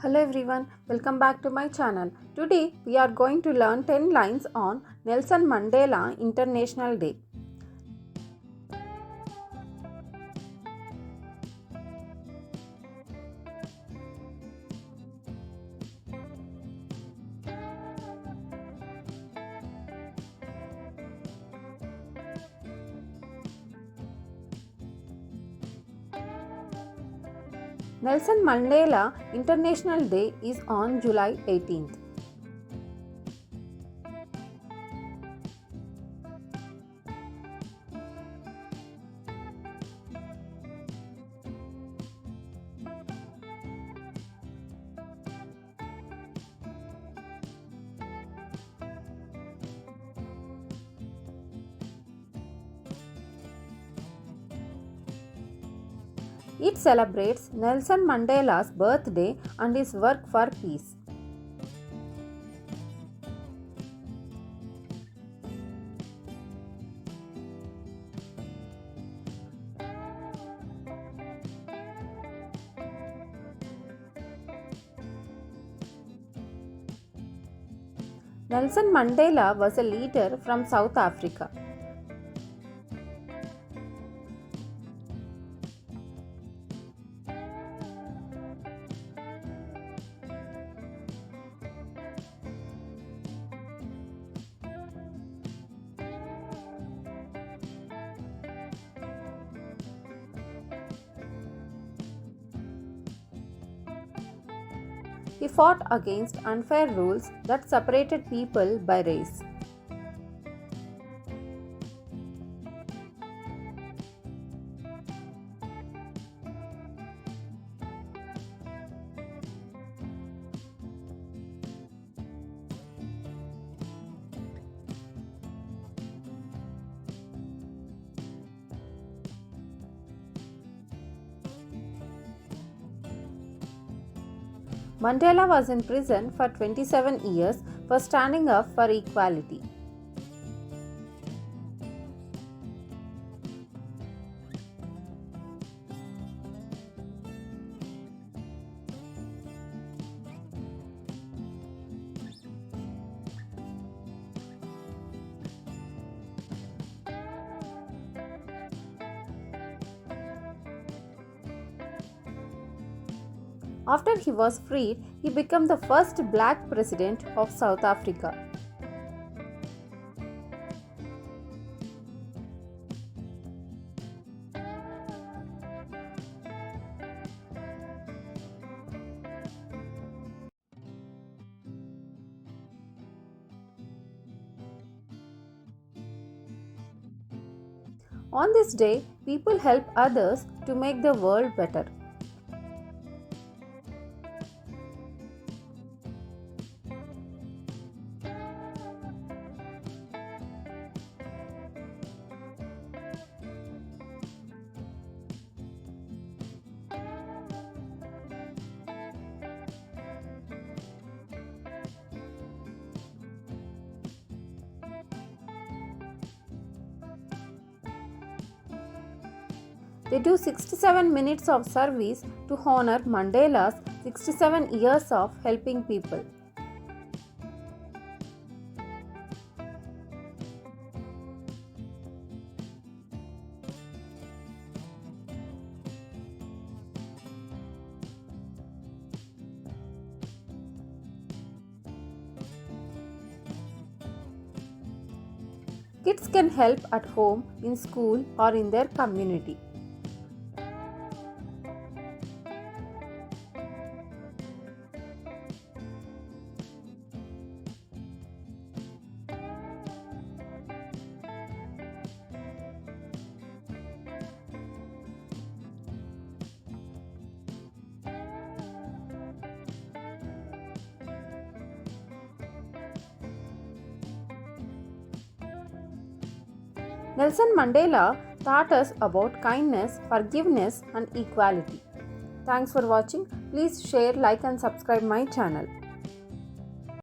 Hello everyone, welcome back to my channel. Today we are going to learn 10 lines on Nelson Mandela International Day. Nelson Mandela International Day is on July 18th. It celebrates Nelson Mandela's birthday and his work for peace. Nelson Mandela was a leader from South Africa. He fought against unfair rules that separated people by race. Mandela was in prison for 27 years for standing up for equality. After he was freed, he became the first black president of South Africa. On this day, people help others to make the world better. They do 67 minutes of service to honor Mandela's 67 years of helping people. Kids can help at home, in school, or in their community. Nelson Mandela taught us about kindness, forgiveness, and equality. Thanks for watching. Please share, like, and subscribe my channel.